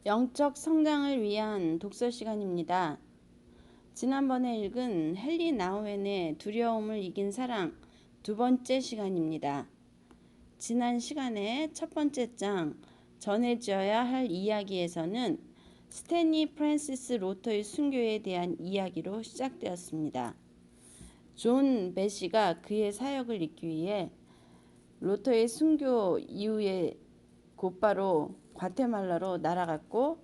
영적 성장을 위한 독서 시간입니다. 지난번에 읽은 헨리 나우엔의 두려움을 이긴 사랑 두 번째 시간입니다. 지난 시간에 첫 번째 장 전해져야 할 이야기에서는 스탠리 프랜시스 로터의 순교에 대한 이야기로 시작되었습니다. 존 베시가 그의 사역을 잇기 위해 로터의 순교 이후에 곧바로 과테말라로 날아갔고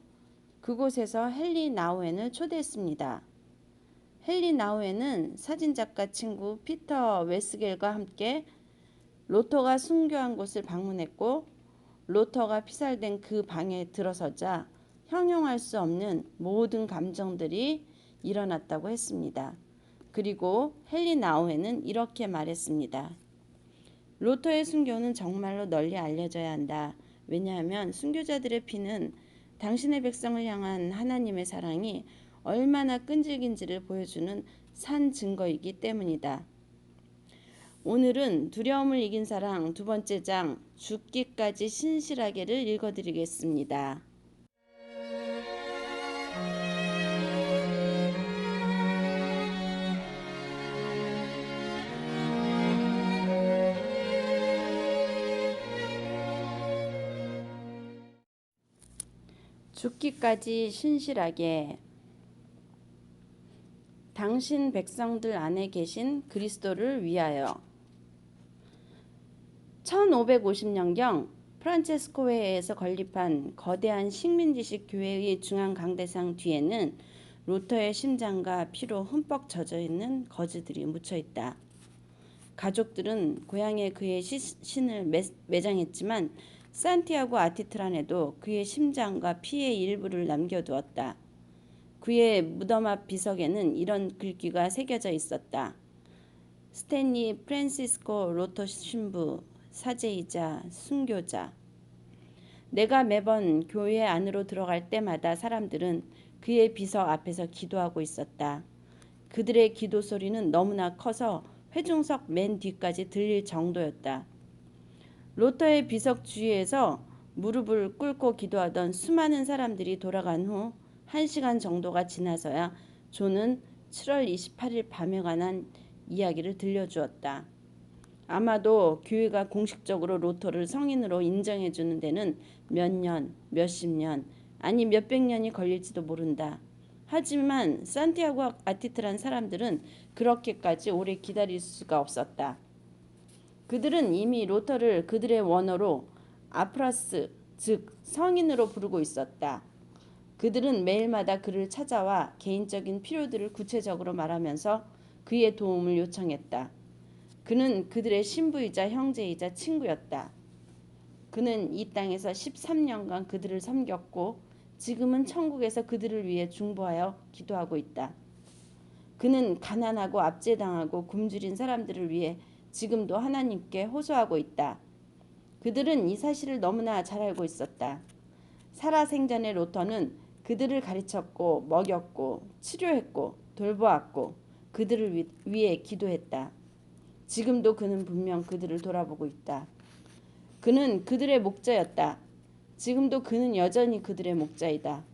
그곳에서 헨리 나우엔을 초대했습니다. 헨리 나우엔은 사진작가 친구 피터 웨스겔과 함께 로터가 순교한 곳을 방문했고 로터가 피살된 그 방에 들어서자 형용할 수 없는 모든 감정들이 일어났다고 했습니다. 그리고 헨리 나우엔은 이렇게 말했습니다. 로터의 순교는 정말로 널리 알려져야 한다. 왜냐하면 순교자들의 피는 당신의 백성을 향한 하나님의 사랑이 얼마나 끈질긴지를 보여주는 산 증거이기 때문이다. 오늘은 두려움을 이긴 사랑 두 번째 장 죽기까지 신실하게를 읽어드리겠습니다. 죽기까지 신실하게. 당신 백성들 안에 계신 그리스도를 위하여. 1550년경 프란체스코회에서 건립한 거대한 식민지식 교회의 중앙 강대상 뒤에는 루터의 심장과 피로 흠뻑 젖어있는 거즈들이 묻혀있다. 가족들은 고향에 그의 신을 매장했지만 산티아고 아티트란에도 그의 심장과 피의 일부를 남겨두었다. 그의 무덤 앞 비석에는 이런 글귀가 새겨져 있었다. 스탠리 프란시스코 로터 신부, 사제이자 순교자. 내가 매번 교회 안으로 들어갈 때마다 사람들은 그의 비석 앞에서 기도하고 있었다. 그들의 기도 소리는 너무나 커서 회중석 맨 뒤까지 들릴 정도였다. 로터의 비석 주위에서 무릎을 꿇고 기도하던 수많은 사람들이 돌아간 후 1시간 정도가 지나서야 존은 7월 28일 밤에 관한 이야기를 들려주었다. 아마도 교회가 공식적으로 로터를 성인으로 인정해주는 데는 몇 년, 몇십 년, 아니 몇백 년이 걸릴지도 모른다. 하지만 산티아고 아티트란 사람들은 그렇게까지 오래 기다릴 수가 없었다. 그들은 이미 로터를 그들의 원어로 아프라스, 즉 성인으로 부르고 있었다. 그들은 매일마다 그를 찾아와 개인적인 필요들을 구체적으로 말하면서 그의 도움을 요청했다. 그는 그들의 신부이자 형제이자 친구였다. 그는 이 땅에서 13년간 그들을 섬겼고 지금은 천국에서 그들을 위해 중보하여 기도하고 있다. 그는 가난하고 압제당하고 굶주린 사람들을 위해 지금도 하나님께 호소하고 있다. 그들은 이 사실을 너무나 잘 알고 있었다. 살아생전의 로터는 그들을 가르쳤고 먹였고 치료했고 돌보았고 그들을 위해 기도했다. 지금도 그는 분명 그들을 돌아보고 있다. 그는 그들의 목자였다. 지금도 그는 여전히 그들의 목자이다.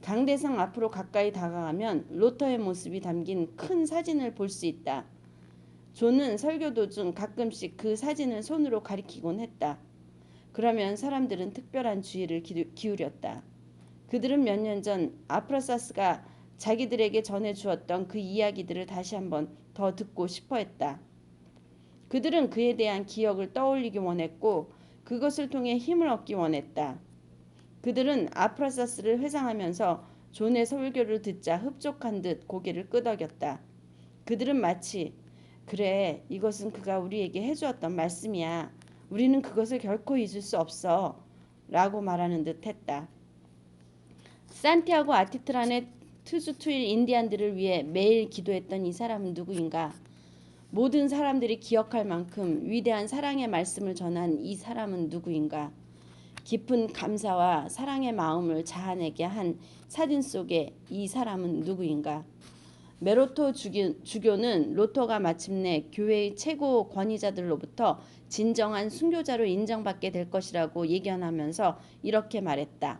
강대상 앞으로 가까이 다가가면 로터의 모습이 담긴 큰 사진을 볼 수 있다. 존은 설교 도중 가끔씩 그 사진을 손으로 가리키곤 했다. 그러면 사람들은 특별한 주의를 기울였다. 그들은 몇 년 전 아프라사스가 자기들에게 전해주었던 그 이야기들을 다시 한번 더 듣고 싶어 했다. 그들은 그에 대한 기억을 떠올리기 원했고 그것을 통해 힘을 얻기 원했다. 그들은 아프라사스를 회상하면서 존의 설교를 듣자 흡족한 듯 고개를 끄덕였다. 그들은 마치 그래, 이것은 그가 우리에게 해주었던 말씀이야. 우리는 그것을 결코 잊을 수 없어. 라고 말하는 듯 했다. 산티아고 아티트란의 트주투일 인디안들을 위해 매일 기도했던 이 사람은 누구인가? 모든 사람들이 기억할 만큼 위대한 사랑의 말씀을 전한 이 사람은 누구인가? 깊은 감사와 사랑의 마음을 자아내게 한 사진 속에 이 사람은 누구인가? 메로토 주교는 로터가 마침내 교회의 최고 권위자들로부터 진정한 순교자로 인정받게 될 것이라고 예견하면서 이렇게 말했다.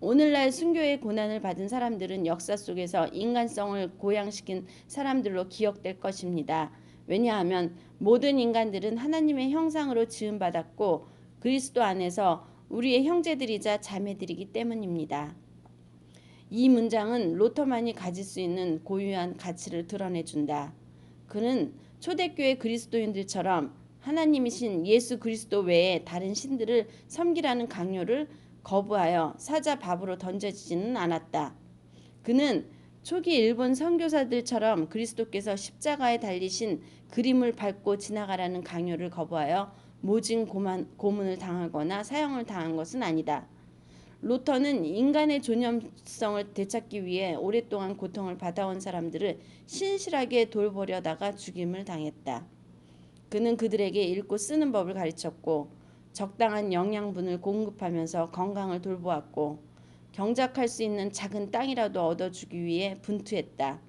오늘날 순교의 고난을 받은 사람들은 역사 속에서 인간성을 고양시킨 사람들로 기억될 것입니다. 왜냐하면 모든 인간들은 하나님의 형상으로 지음받았고 그리스도 안에서 우리의 형제들이자 자매들이기 때문입니다. 이 문장은 로터만이 가질 수 있는 고유한 가치를 드러내준다. 그는 초대교회 그리스도인들처럼 하나님이신 예수 그리스도 외에 다른 신들을 섬기라는 강요를 거부하여 사자 밥으로 던져지지는 않았다. 그는 초기 일본 선교사들처럼 그리스도께서 십자가에 달리신 그림을 밟고 지나가라는 강요를 거부하여 모진 고문을 당하거나 사형을 당한 것은 아니다. 로터는 인간의 존엄성을 되찾기 위해 오랫동안 고통을 받아온 사람들을 신실하게 돌보려다가 죽임을 당했다. 그는 그들에게 읽고 쓰는 법을 가르쳤고 적당한 영양분을 공급하면서 건강을 돌보았고 경작할 수 있는 작은 땅이라도 얻어주기 위해 분투했다.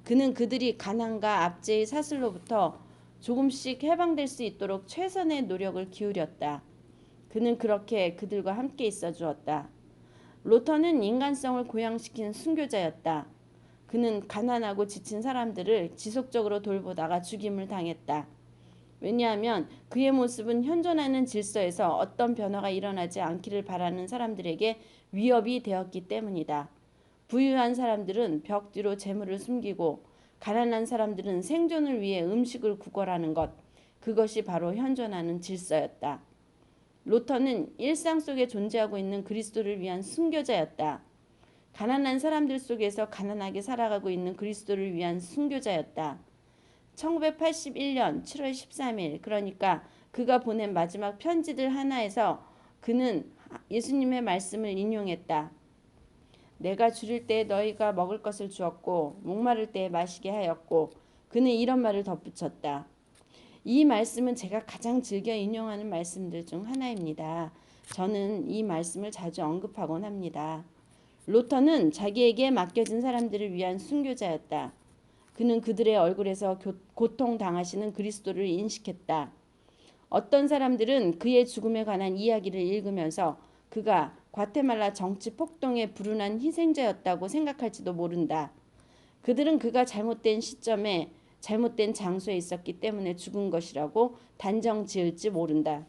그는 그들이 가난과 압제의 사슬로부터 조금씩 해방될 수 있도록 최선의 노력을 기울였다. 그는 그렇게 그들과 함께 있어 주었다. 로터는 인간성을 고양시킨 순교자였다. 그는 가난하고 지친 사람들을 지속적으로 돌보다가 죽임을 당했다. 왜냐하면 그의 모습은 현존하는 질서에서 어떤 변화가 일어나지 않기를 바라는 사람들에게 위협이 되었기 때문이다. 부유한 사람들은 벽 뒤로 재물을 숨기고 가난한 사람들은 생존을 위해 음식을 구걸하는 것, 그것이 바로 현존하는 질서였다. 로터는 일상 속에 존재하고 있는 그리스도를 위한 순교자였다. 가난한 사람들 속에서 가난하게 살아가고 있는 그리스도를 위한 순교자였다. 1981년 7월 13일, 그러니까 그가 보낸 마지막 편지들 하나에서 그는 예수님의 말씀을 인용했다. 내가 줄일 때 너희가 먹을 것을 주었고 목마를 때 마시게 하였고, 그는 이런 말을 덧붙였다. 이 말씀은 제가 가장 즐겨 인용하는 말씀들 중 하나입니다. 저는 이 말씀을 자주 언급하곤 합니다. 로터는 자기에게 맡겨진 사람들을 위한 순교자였다. 그는 그들의 얼굴에서 고통당하시는 그리스도를 인식했다. 어떤 사람들은 그의 죽음에 관한 이야기를 읽으면서 그가 과테말라 정치 폭동에 불운한 희생자였다고 생각할지도 모른다. 그들은 그가 잘못된 시점에 잘못된 장소에 있었기 때문에 죽은 것이라고 단정 지을지 모른다.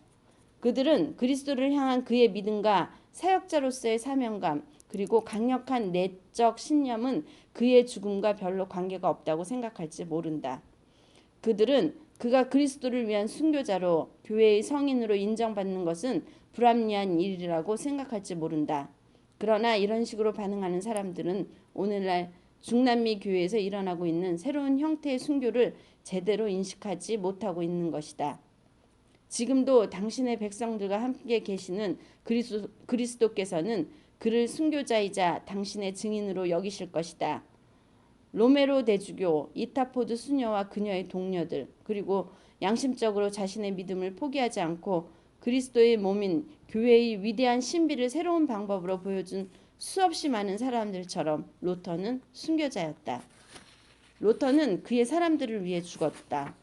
그들은 그리스도를 향한 그의 믿음과 사역자로서의 사명감, 그리고 강력한 내적 신념은 그의 죽음과 별로 관계가 없다고 생각할지 모른다. 그들은 그가 그리스도를 위한 순교자로 교회의 성인으로 인정받는 것은 불합리한 일이라고 생각할지 모른다. 그러나 이런 식으로 반응하는 사람들은 오늘날 중남미 교회에서 일어나고 있는 새로운 형태의 순교를 제대로 인식하지 못하고 있는 것이다. 지금도 당신의 백성들과 함께 계시는 그리스도께서는 그를 순교자이자 당신의 증인으로 여기실 것이다. 로메로 대주교, 이타포드 수녀와 그녀의 동료들, 그리고 양심적으로 자신의 믿음을 포기하지 않고 그리스도의 몸인 교회의 위대한 신비를 새로운 방법으로 보여준 수없이 많은 사람들처럼 로터는 순교자였다. 로터는 그의 사람들을 위해 죽었다.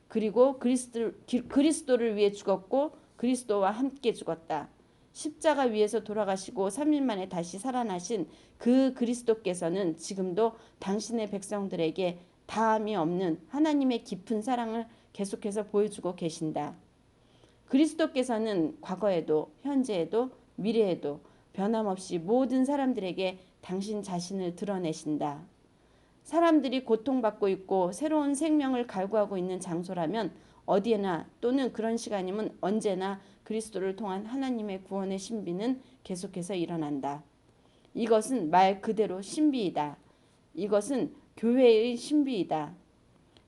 그리고 그리스도를 위해 죽었고 그리스도와 함께 죽었다. 십자가 위에서 돌아가시고 3일 만에 다시 살아나신 그 그리스도께서는 지금도 당신의 백성들에게 다함이 없는 하나님의 깊은 사랑을 계속해서 보여주고 계신다. 그리스도께서는 과거에도 현재에도 미래에도 변함없이 모든 사람들에게 당신 자신을 드러내신다. 사람들이 고통받고 있고 새로운 생명을 갈구하고 있는 장소라면 어디에나 또는 그런 시간이면 언제나 그리스도를 통한 하나님의 구원의 신비는 계속해서 일어난다. 이것은 말 그대로 신비이다. 이것은 교회의 신비이다.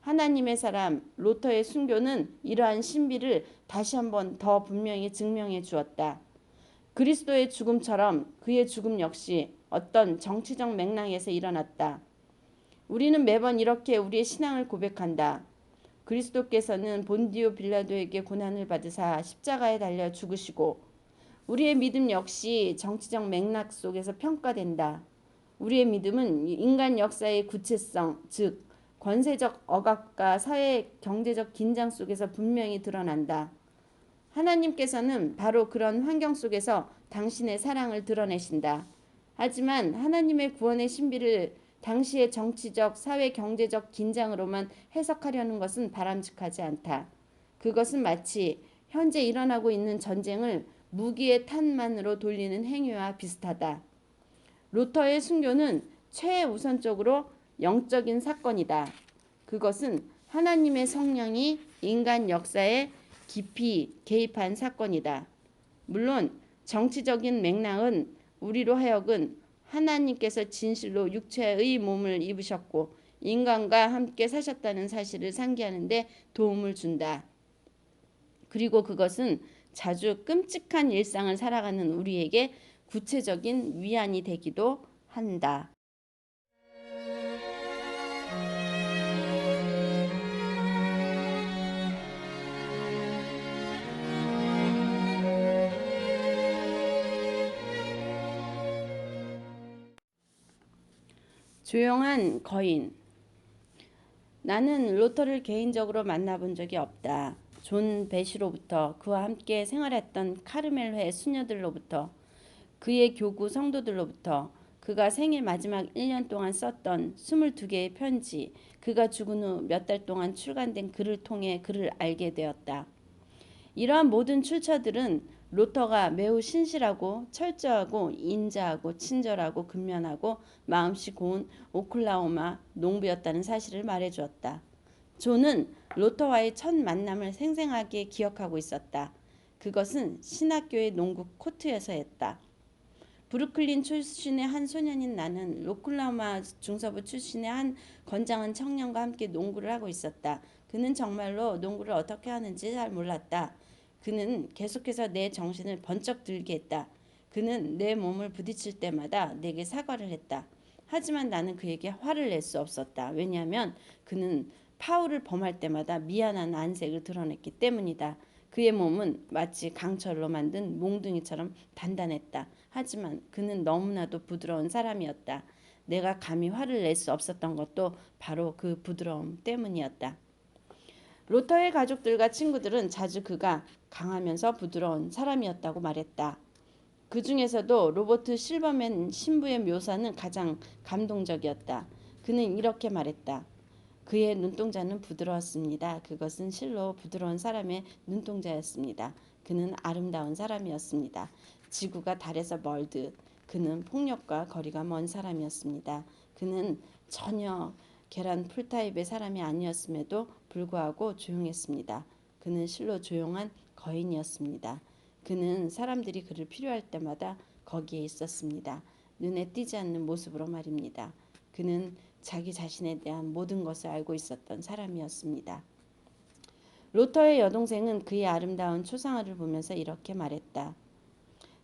하나님의 사람 로터의 순교는 이러한 신비를 다시 한번 더 분명히 증명해 주었다. 그리스도의 죽음처럼 그의 죽음 역시 어떤 정치적 맥락에서 일어났다. 우리는 매번 이렇게 우리의 신앙을 고백한다. 그리스도께서는 본디오 빌라도에게 고난을 받으사 십자가에 달려 죽으시고 우리의 믿음 역시 정치적 맥락 속에서 평가된다. 우리의 믿음은 인간 역사의 구체성, 즉 권세적 억압과 사회 경제적 긴장 속에서 분명히 드러난다. 하나님께서는 바로 그런 환경 속에서 당신의 사랑을 드러내신다. 하지만 하나님의 구원의 신비를 당시의 정치적, 사회, 경제적 긴장으로만 해석하려는 것은 바람직하지 않다. 그것은 마치 현재 일어나고 있는 전쟁을 무기의 탄만으로 돌리는 행위와 비슷하다. 루터의 순교는 최우선적으로 영적인 사건이다. 그것은 하나님의 성령이 인간 역사에 깊이 개입한 사건이다. 물론 정치적인 맥락은 우리로 하여금 하나님께서 진실로 육체의 몸을 입으셨고 인간과 함께 사셨다는 사실을 상기하는 데 도움을 준다. 그리고 그것은 자주 끔찍한 일상을 살아가는 우리에게 구체적인 위안이 되기도 한다. 조용한 거인. 나는 루터를 개인적으로 만나본 적이 없다. 존 베시로부터 그와 함께 생활했던 카르멜회 수녀들로부터 그의 교구 성도들로부터 그가 생애 마지막 1년 동안 썼던 22개의 편지, 그가 죽은 후 몇 달 동안 출간된 글을 통해 그를 알게 되었다. 이러한 모든 출처들은 루터가 매우 신실하고 철저하고 인자하고 친절하고 근면하고 마음씨 고운 오클라호마 농부였다는 사실을 말해주었다. 존은 루터와의 첫 만남을 생생하게 기억하고 있었다. 그것은 신학교의 농구 코트에서였다. 브루클린 출신의 한 소년인 나는 오클라호마 중서부 출신의 한 건장한 청년과 함께 농구를 하고 있었다. 그는 정말로 농구를 어떻게 하는지 잘 몰랐다. 그는 계속해서 내 정신을 번쩍 들게 했다. 그는 내 몸을 부딪힐 때마다 내게 사과를 했다. 하지만 나는 그에게 화를 낼 수 없었다. 왜냐하면 그는 파울을 범할 때마다 미안한 안색을 드러냈기 때문이다. 그의 몸은 마치 강철로 만든 몽둥이처럼 단단했다. 하지만 그는 너무나도 부드러운 사람이었다. 내가 감히 화를 낼 수 없었던 것도 바로 그 부드러움 때문이었다. 로터의 가족들과 친구들은 자주 그가 강하면서 부드러운 사람이었다고 말했다. 그 중에서도 로버트 실버맨 신부의 묘사는 가장 감동적이었다. 그는 이렇게 말했다. 그의 눈동자는 부드러웠습니다. 그것은 실로 부드러운 사람의 눈동자였습니다. 그는 아름다운 사람이었습니다. 지구가 달에서 멀듯 그는 폭력과 거리가 먼 사람이었습니다. 그는 전혀 계란 풀타입의 사람이 아니었음에도 불구하고 조용했습니다. 그는 실로 조용한 거인이었습니다. 그는 사람들이 그를 필요할 때마다 거기에 있었습니다. 눈에 띄지 않는 모습으로 말입니다. 그는 자기 자신에 대한 모든 것을 알고 있었던 사람이었습니다. 로터의 여동생은 그의 아름다운 초상화를 보면서 이렇게 말했다.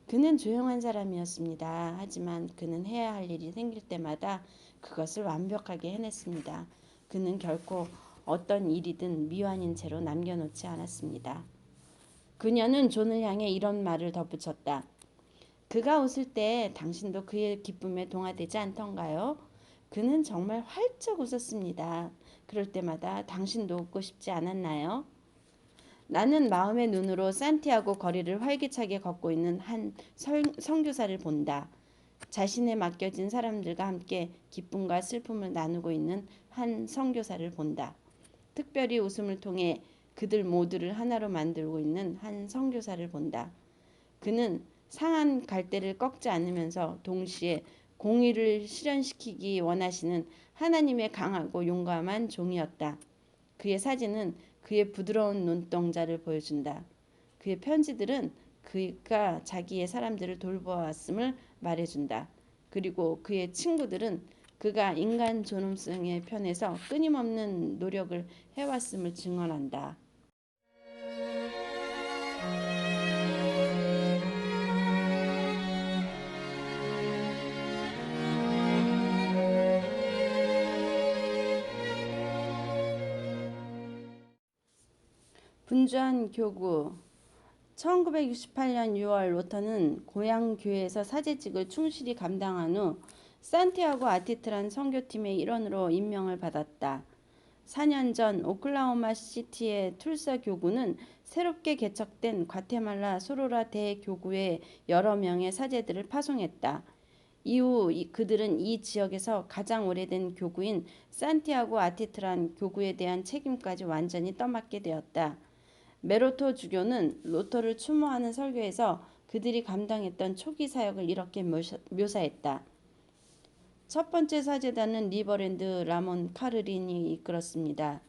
그는 조용한 사람이었습니다. 하지만 그는 해야 할 일이 생길 때마다 그것을 완벽하게 해냈습니다. 그는 결코 어떤 일이든 미완인 채로 남겨놓지 않았습니다. 그녀는 존을 향해 이런 말을 덧붙였다. 그가 웃을 때 당신도 그의 기쁨에 동화되지 않던가요? 그는 정말 활짝 웃었습니다. 그럴 때마다 당신도 웃고 싶지 않았나요? 나는 마음의 눈으로 산티아고 거리를 활기차게 걷고 있는 한 선교사를 본다. 자신에 맡겨진 사람들과 함께 기쁨과 슬픔을 나누고 있는 한 선교사를 본다. 특별히 웃음을 통해 그들 모두를 하나로 만들고 있는 한 선교사를 본다. 그는 상한 갈대를 꺾지 않으면서 동시에 공의를 실현시키기 원하시는 하나님의 강하고 용감한 종이었다. 그의 사진은 그의 부드러운 눈동자를 보여준다. 그의 편지들은 그가 자기의 사람들을 돌보았음을 말해준다. 그리고 그의 친구들은 그가 인간 존엄성의 편에서 끊임없는 노력을 해왔음을 증언한다. 분주한 교구. 1968년 6월 로터는 고향 교회에서 사제직을 충실히 감당한 후 산티아고 아티트란 선교팀의 일원으로 임명을 받았다. 4년 전 오클라호마 시티의 툴사 교구는 새롭게 개척된 과테말라 소로라 대교구에 여러 명의 사제들을 파송했다. 이후 그들은 이 지역에서 가장 오래된 교구인 산티아고 아티트란 교구에 대한 책임까지 완전히 떠맡게 되었다. 메로토 주교는 로터를 추모하는 설교에서 그들이 감당했던 초기 사역을 이렇게 묘사했다. 첫 번째 사제단은 리버랜드 라몬 카르린이 이끌었습니다.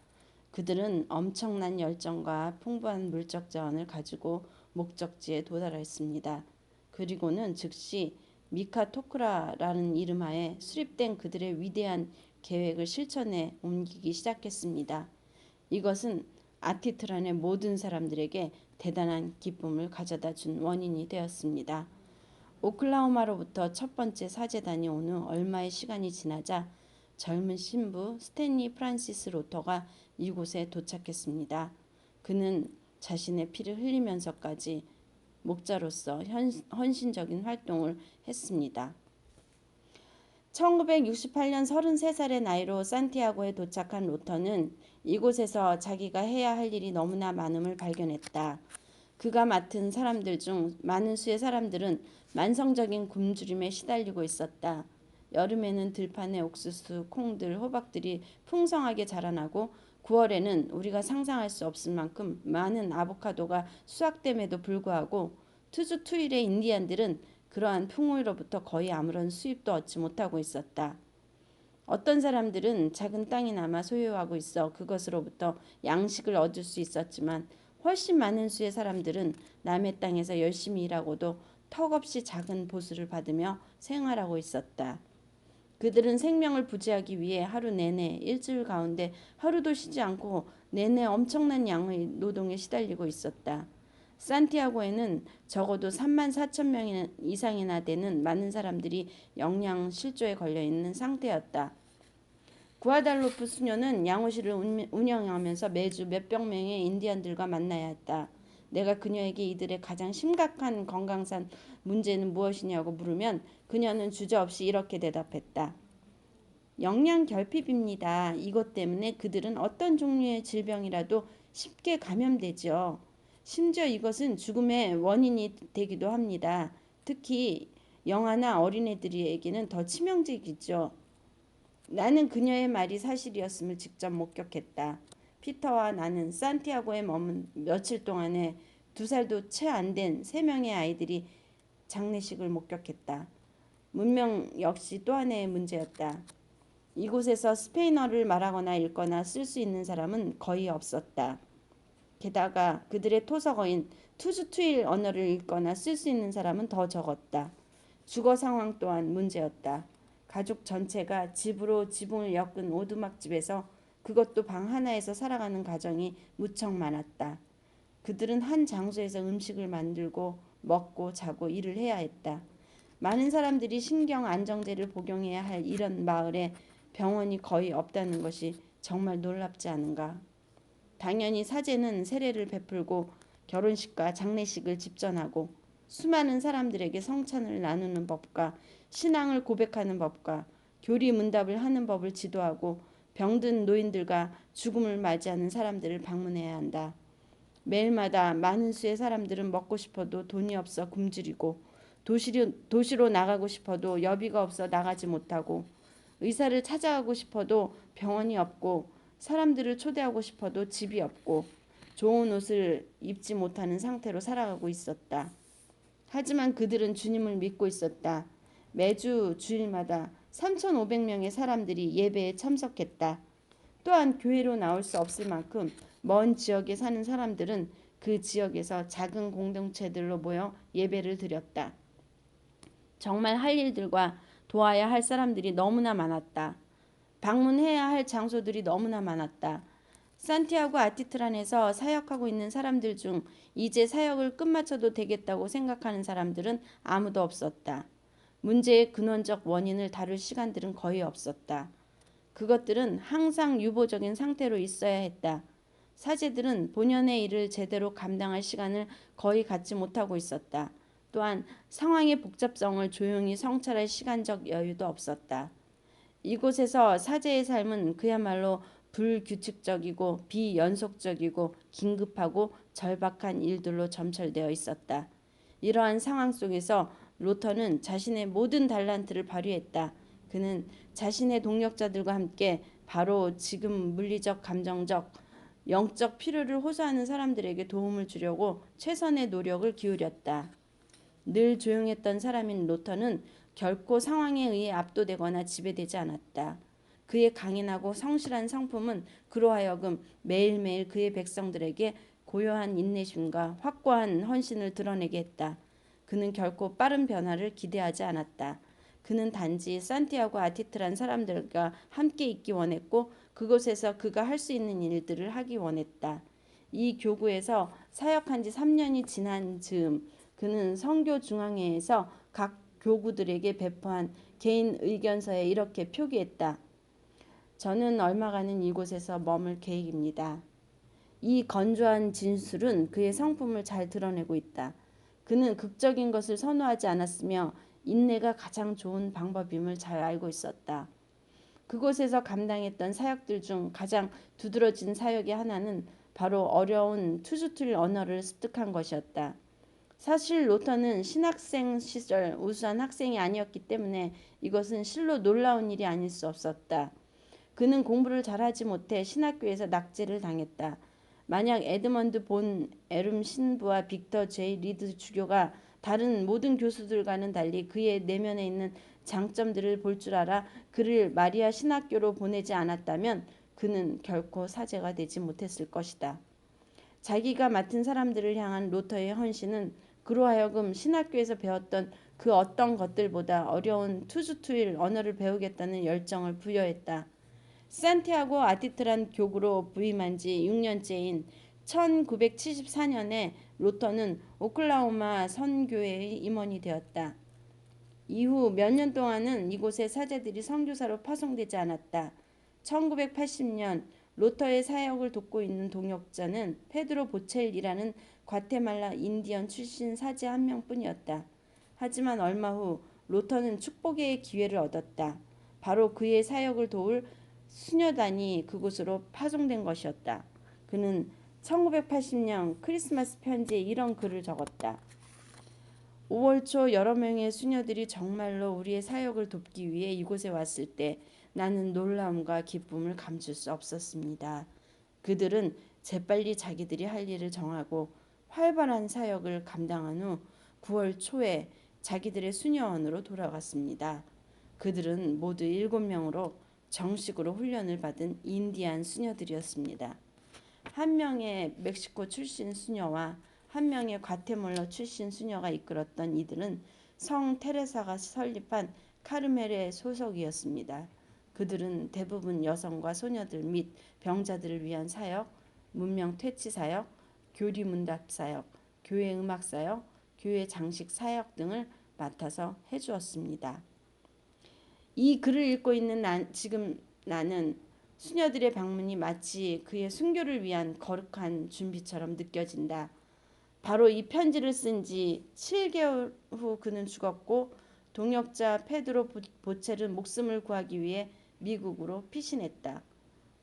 그들은 엄청난 열정과 풍부한 물적 자원을 가지고 목적지에 도달했습니다. 그리고는 즉시 미카토크라라는 이름하에 수립된 그들의 위대한 계획을 실천에 옮기기 시작했습니다. 이것은 아티트란의 모든 사람들에게 대단한 기쁨을 가져다 준 원인이 되었습니다. 오클라호마로부터 첫 번째 사제단이 온 후 얼마의 시간이 지나자 젊은 신부 스탠리 프란시스 로터가 이곳에 도착했습니다. 그는 자신의 피를 흘리면서까지 목자로서 헌신적인 활동을 했습니다. 1968년 33살의 나이로 산티아고에 도착한 로터는 이곳에서 자기가 해야 할 일이 너무나 많음을 발견했다. 그가 맡은 사람들 중 많은 수의 사람들은 만성적인 굶주림에 시달리고 있었다. 여름에는 들판에 옥수수, 콩들, 호박들이 풍성하게 자라나고 9월에는 우리가 상상할 수 없을 만큼 많은 아보카도가 수확됨에도 불구하고 투주투일의 인디안들은 그러한 풍요로부터 거의 아무런 수입도 얻지 못하고 있었다. 어떤 사람들은 작은 땅이 남아 소유하고 있어 그것으로부터 양식을 얻을 수 있었지만 훨씬 많은 수의 사람들은 남의 땅에서 열심히 일하고도 턱없이 작은 보수를 받으며 생활하고 있었다. 그들은 생명을 부지하기 위해 하루 내내 일주일 가운데 하루도 쉬지 않고 내내 엄청난 양의 노동에 시달리고 있었다. 산티아고에는 적어도 3만 4천 명 이상이나 되는 많은 사람들이 영양실조에 걸려있는 상태였다. 구아달로프 수녀는 양호실을 운영하면서 매주 몇백 명의 인디안들과 만나야 했다. 내가 그녀에게 이들의 가장 심각한 건강상 문제는 무엇이냐고 물으면 그녀는 주저없이 이렇게 대답했다. 영양 결핍입니다. 이것 때문에 그들은 어떤 종류의 질병이라도 쉽게 감염되죠. 심지어 이것은 죽음의 원인이 되기도 합니다. 특히 영아나 어린애들에게는 더 치명적이죠. 나는 그녀의 말이 사실이었음을 직접 목격했다. 피터와 나는 산티아고에 머문 며칠 동안에 2살도 채 안 된 3명의 아이들이 장례식을 목격했다. 문명 역시 또 하나의 문제였다. 이곳에서 스페인어를 말하거나 읽거나 쓸 수 있는 사람은 거의 없었다. 게다가 그들의 토속어인 투주투일 언어를 읽거나 쓸 수 있는 사람은 더 적었다. 주거 상황 또한 문제였다. 가족 전체가 집으로 지붕을 엮은 오두막집에서 그것도 방 하나에서 살아가는 가정이 무척 많았다. 그들은 한 장소에서 음식을 만들고 먹고 자고 일을 해야 했다. 많은 사람들이 신경 안정제를 복용해야 할 이런 마을에 병원이 거의 없다는 것이 정말 놀랍지 않은가. 당연히 사제는 세례를 베풀고 결혼식과 장례식을 집전하고 수많은 사람들에게 성찬을 나누는 법과 신앙을 고백하는 법과 교리문답을 하는 법을 지도하고 병든 노인들과 죽음을 맞이하는 사람들을 방문해야 한다. 매일마다 많은 수의 사람들은 먹고 싶어도 돈이 없어 굶주리고 도시로 나가고 싶어도 여비가 없어 나가지 못하고 의사를 찾아가고 싶어도 병원이 없고 사람들을 초대하고 싶어도 집이 없고 좋은 옷을 입지 못하는 상태로 살아가고 있었다. 하지만 그들은 주님을 믿고 있었다. 매주 주일마다 3,500명의 사람들이 예배에 참석했다. 또한 교회로 나올 수 없을 만큼 먼 지역에 사는 사람들은 그 지역에서 작은 공동체들로 모여 예배를 드렸다. 정말 할 일들과 도와야 할 사람들이 너무나 많았다. 방문해야 할 장소들이 너무나 많았다. 산티아고 아티트란에서 사역하고 있는 사람들 중 이제 사역을 끝마쳐도 되겠다고 생각하는 사람들은 아무도 없었다. 문제의 근원적 원인을 다룰 시간들은 거의 없었다. 그것들은 항상 유보적인 상태로 있어야 했다. 사제들은 본연의 일을 제대로 감당할 시간을 거의 갖지 못하고 있었다. 또한 상황의 복잡성을 조용히 성찰할 시간적 여유도 없었다. 이곳에서 사제의 삶은 그야말로 불규칙적이고 비연속적이고 긴급하고 절박한 일들로 점철되어 있었다. 이러한 상황 속에서 로터는 자신의 모든 달란트를 발휘했다. 그는 자신의 동력자들과 함께 바로 지금 물리적, 감정적, 영적 필요를 호소하는 사람들에게 도움을 주려고 최선의 노력을 기울였다. 늘 조용했던 사람인 로터는 결코 상황에 의해 압도되거나 지배되지 않았다. 그의 강인하고 성실한 성품은 그로 하여금 매일매일 그의 백성들에게 고요한 인내심과 확고한 헌신을 드러내게 했다. 그는 결코 빠른 변화를 기대하지 않았다. 그는 단지 산티아고 아티트란 사람들과 함께 있기 원했고 그곳에서 그가 할 수 있는 일들을 하기 원했다. 이 교구에서 사역한 지 3년이 지난 즈음 그는 선교 중앙회에서 각 교구들에게 배포한 개인 의견서에 이렇게 표기했다. 저는 얼마간은 이곳에서 머물 계획입니다. 이 건조한 진술은 그의 성품을 잘 드러내고 있다. 그는 극적인 것을 선호하지 않았으며 인내가 가장 좋은 방법임을 잘 알고 있었다. 그곳에서 감당했던 사역들 중 가장 두드러진 사역의 하나는 바로 어려운 투수툴 언어를 습득한 것이었다. 사실 로터는 신학생 시절 우수한 학생이 아니었기 때문에 이것은 실로 놀라운 일이 아닐 수 없었다. 그는 공부를 잘하지 못해 신학교에서 낙제를 당했다. 만약 에드먼드 본 에름 신부와 빅터 제이 리드 주교가 다른 모든 교수들과는 달리 그의 내면에 있는 장점들을 볼 줄 알아 그를 마리아 신학교로 보내지 않았다면 그는 결코 사제가 되지 못했을 것이다. 자기가 맡은 사람들을 향한 로터의 헌신은 그로 하여금 신학교에서 배웠던 그 어떤 것들보다 어려운 투수투일 언어를 배우겠다는 열정을 부여했다. 산티아고 아티트란 교구로 부임한 지 6년째인 1974년에 로터는 오클라호마 선교회의 임원이 되었다. 이후 몇 년 동안은 이곳의 사제들이 선교사로 파송되지 않았다. 1980년 로터의 사역을 돕고 있는 동역자는 페드로 보첼이라는 과테말라 인디언 출신 사제 한 명뿐이었다. 하지만 얼마 후 로터는 축복의 기회를 얻었다. 바로 그의 사역을 도울 수녀단이 그곳으로 파송된 것이었다. 그는 1980년 크리스마스 편지에 이런 글을 적었다. 5월 초 여러 명의 수녀들이 정말로 우리의 사역을 돕기 위해 이곳에 왔을 때 나는 놀라움과 기쁨을 감출 수 없었습니다. 그들은 재빨리 자기들이 할 일을 정하고 활발한 사역을 감당한 후 9월 초에 자기들의 수녀원으로 돌아갔습니다. 그들은 모두 7명으로 정식으로 훈련을 받은 인디안 수녀들이었습니다. 한 명의 멕시코 출신 수녀와 한 명의 과테몰라 출신 수녀가 이끌었던 이들은 성 테레사가 설립한 카르멜의 소속이었습니다. 그들은 대부분 여성과 소녀들 및 병자들을 위한 사역, 문명 퇴치 사역, 교리 문답 사역, 교회 음악 사역, 교회 장식 사역 등을 맡아서 해주었습니다. 이 글을 읽고 있는 지금 나는 수녀들의 방문이 마치 그의 순교를 위한 거룩한 준비처럼 느껴진다. 바로 이 편지를 쓴 지 7개월 후 그는 죽었고 동역자 페드로 보첼은 목숨을 구하기 위해 미국으로 피신했다.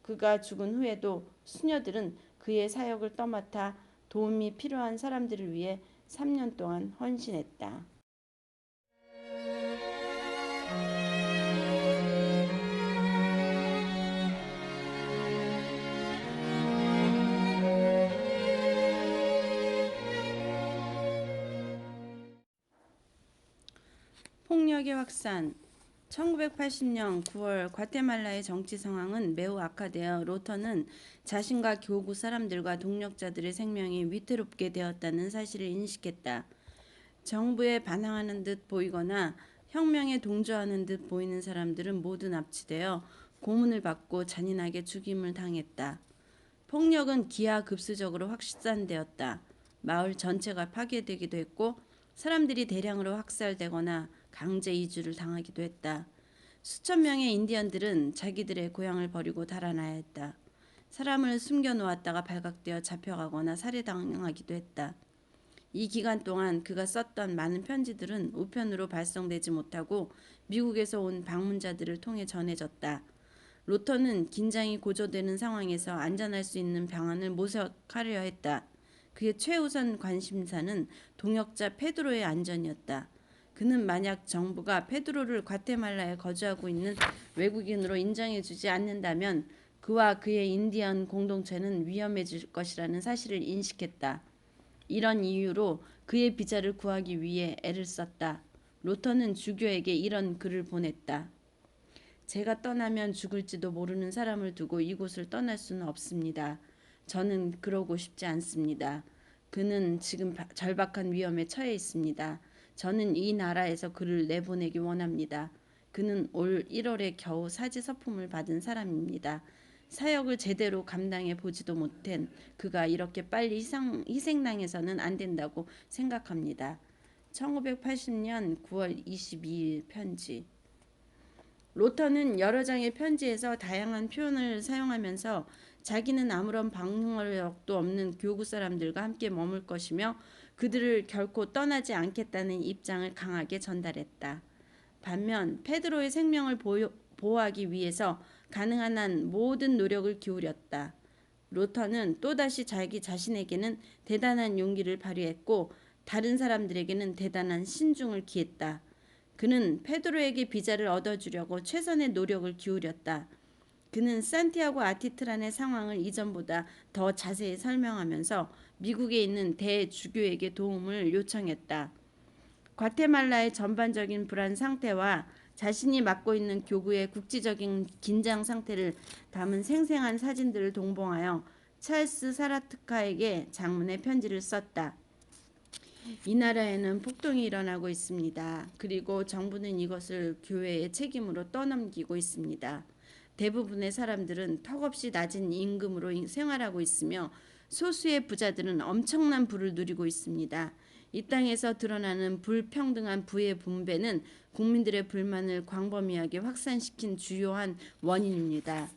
그가 죽은 후에도 수녀들은 그의 사역을 떠맡아 도움이 필요한 사람들을 위해 3년 동안 헌신했다. 폭력의 확산 1980년 9월 과테말라의 정치 상황은 매우 악화되어 로터는 자신과 교구 사람들과 동력자들의 생명이 위태롭게 되었다는 사실을 인식했다. 정부에 반항하는 듯 보이거나 혁명에 동조하는 듯 보이는 사람들은 모두 납치되어 고문을 받고 잔인하게 죽임을 당했다. 폭력은 기하급수적으로 확산되었다. 마을 전체가 파괴되기도 했고 사람들이 대량으로 학살되거나 강제 이주를 당하기도 했다. 수천 명의 인디언들은 자기들의 고향을 버리고 달아나야 했다. 사람을 숨겨놓았다가 발각되어 잡혀가거나 살해당하기도 했다. 이 기간 동안 그가 썼던 많은 편지들은 우편으로 발송되지 못하고 미국에서 온 방문자들을 통해 전해졌다. 로터는 긴장이 고조되는 상황에서 안전할 수 있는 방안을 모색하려 했다. 그의 최우선 관심사는 동역자 페드로의 안전이었다. 그는 만약 정부가 페드로를 과테말라에 거주하고 있는 외국인으로 인정해주지 않는다면 그와 그의 인디언 공동체는 위험해질 것이라는 사실을 인식했다. 이런 이유로 그의 비자를 구하기 위해 애를 썼다. 로터는 주교에게 이런 글을 보냈다. 제가 떠나면 죽을지도 모르는 사람을 두고 이곳을 떠날 수는 없습니다. 저는 그러고 싶지 않습니다. 그는 지금 절박한 위험에 처해 있습니다. 저는 이 나라에서 그를 내보내기 원합니다. 그는 올 1월에 겨우 사지 서품을 받은 사람입니다. 사역을 제대로 감당해 보지도 못한 그가 이렇게 빨리 희생당해서는 안 된다고 생각합니다. 1980년 9월 22일 편지. 로터는 여러 장의 편지에서 다양한 표현을 사용하면서 자기는 아무런 방어력도 없는 교구 사람들과 함께 머물 것이며 그들을 결코 떠나지 않겠다는 입장을 강하게 전달했다. 반면 페드로의 생명을 보호하기 위해서 가능한 한 모든 노력을 기울였다. 로터는 또다시 자기 자신에게는 대단한 용기를 발휘했고 다른 사람들에게는 대단한 신중을 기했다. 그는 페드로에게 비자를 얻어주려고 최선의 노력을 기울였다. 그는 산티아고 아티트란의 상황을 이전보다 더 자세히 설명하면서 미국에 있는 대주교에게 도움을 요청했다. 과테말라의 전반적인 불안 상태와 자신이 맡고 있는 교구의 국지적인 긴장 상태를 담은 생생한 사진들을 동봉하여 찰스 사라트카에게 장문의 편지를 썼다. 이 나라에는 폭동이 일어나고 있습니다. 그리고 정부는 이것을 교회의 책임으로 떠넘기고 있습니다. 대부분의 사람들은 턱없이 낮은 임금으로 생활하고 있으며 소수의 부자들은 엄청난 부를 누리고 있습니다. 이 땅에서 드러나는 불평등한 부의 분배는 국민들의 불만을 광범위하게 확산시킨 주요한 원인입니다.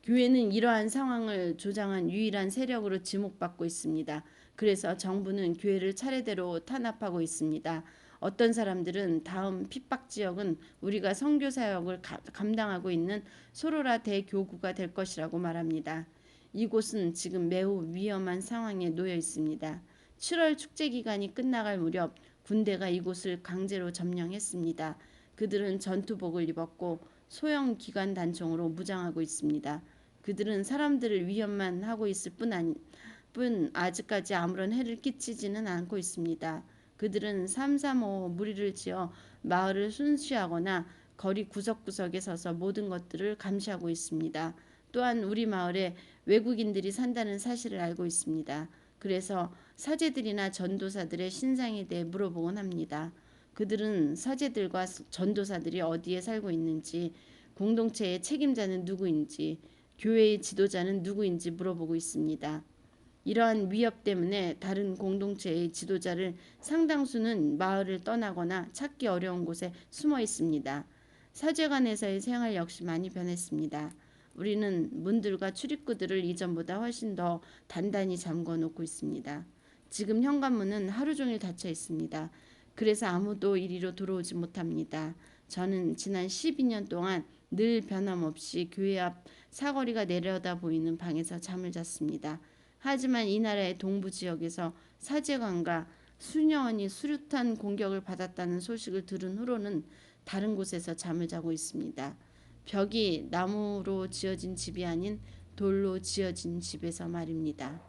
교회는 이러한 상황을 조장한 유일한 세력으로 지목받고 있습니다. 그래서 정부는 교회를 차례대로 탄압하고 있습니다. 어떤 사람들은 다음 핍박 지역은 우리가 선교 사역을 감당하고 있는 소로라 대교구가 될 것이라고 말합니다. 이곳은 지금 매우 위험한 상황에 놓여 있습니다. 7월 축제 기간이 끝나갈 무렵 군대가 이곳을 강제로 점령했습니다. 그들은 전투복을 입었고 소형 기관 단총으로 무장하고 있습니다. 그들은 사람들을 위협만 하고 있을 뿐 아직까지 아무런 해를 끼치지는 않고 있습니다. 그들은 335 무리를 지어 마을을 순시하거나 거리 구석구석에 서서 모든 것들을 감시하고 있습니다. 또한 우리 마을에 외국인들이 산다는 사실을 알고 있습니다. 그래서 사제들이나 전도사들의 신상에 대해 물어보곤 합니다. 그들은 사제들과 전도사들이 어디에 살고 있는지, 공동체의 책임자는 누구인지, 교회의 지도자는 누구인지 물어보고 있습니다. 이러한 위협 때문에 다른 공동체의 지도자를 상당수는 마을을 떠나거나 찾기 어려운 곳에 숨어 있습니다. 사제관에서의 생활 역시 많이 변했습니다. 우리는 문들과 출입구들을 이전보다 훨씬 더 단단히 잠궈 놓고 있습니다. 지금 현관문은 하루 종일 닫혀 있습니다. 그래서 아무도 이리로 들어오지 못합니다. 저는 지난 12년 동안 늘 변함없이 교회 앞 사거리가 내려다 보이는 방에서 잠을 잤습니다. 하지만 이 나라의 동부 지역에서 사제관과 수녀원이 수류탄 공격을 받았다는 소식을 들은 후로는 다른 곳에서 잠을 자고 있습니다. 벽이 나무로 지어진 집이 아닌 돌로 지어진 집에서 말입니다.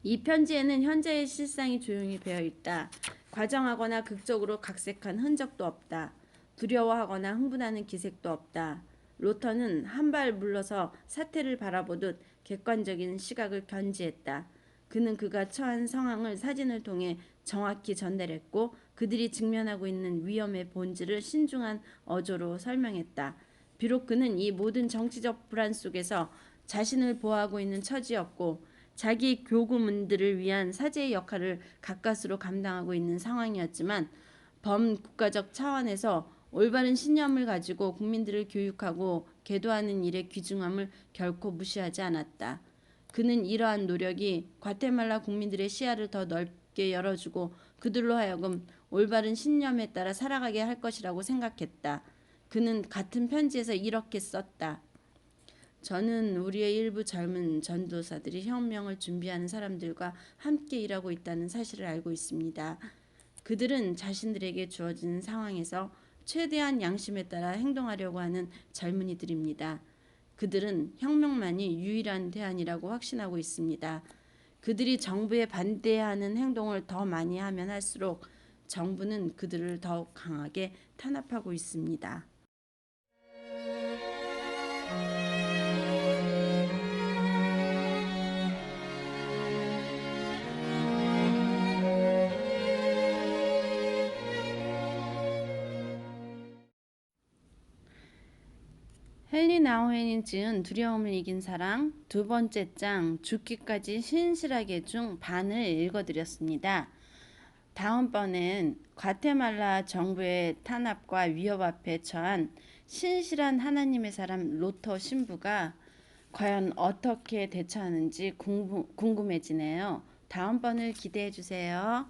이 편지에는 현재의 실상이 조용히 배어 있다. 과정하거나 극적으로 각색한 흔적도 없다. 두려워하거나 흥분하는 기색도 없다. 로터는 한 발 물러서 사태를 바라보듯 객관적인 시각을 견지했다. 그는 그가 처한 상황을 사진을 통해 정확히 전달했고 그들이 직면하고 있는 위험의 본질을 신중한 어조로 설명했다. 비록 그는 이 모든 정치적 불안 속에서 자신을 보호하고 있는 처지였고 자기 교구문들을 위한 사제의 역할을 가까스로 감당하고 있는 상황이었지만 범국가적 차원에서 올바른 신념을 가지고 국민들을 교육하고 계도하는 일의 귀중함을 결코 무시하지 않았다. 그는 이러한 노력이 과테말라 국민들의 시야를 더 넓게 열어주고 그들로 하여금 올바른 신념에 따라 살아가게 할 것이라고 생각했다. 그는 같은 편지에서 이렇게 썼다. 저는 우리의 일부 젊은 전도사들이 혁명을 준비하는 사람들과 함께 일하고 있다는 사실을 알고 있습니다. 그들은 자신들에게 주어진 상황에서 최대한 양심에 따라 행동하려고 하는 젊은이들입니다. 그들은 혁명만이 유일한 대안이라고 확신하고 있습니다. 그들이 정부에 반대하는 행동을 더 많이 하면 할수록 정부는 그들을 더욱 강하게 탄압하고 있습니다. 헨리 나우헨이 지은 두려움을 이긴 사랑 두 번째 장 죽기까지 신실하게 중 반을 읽어드렸습니다. 다음번엔 과테말라 정부의 탄압과 위협 앞에 처한 신실한 하나님의 사람 로터 신부가 과연 어떻게 대처하는지 궁금해지네요. 다음번을 기대해 주세요.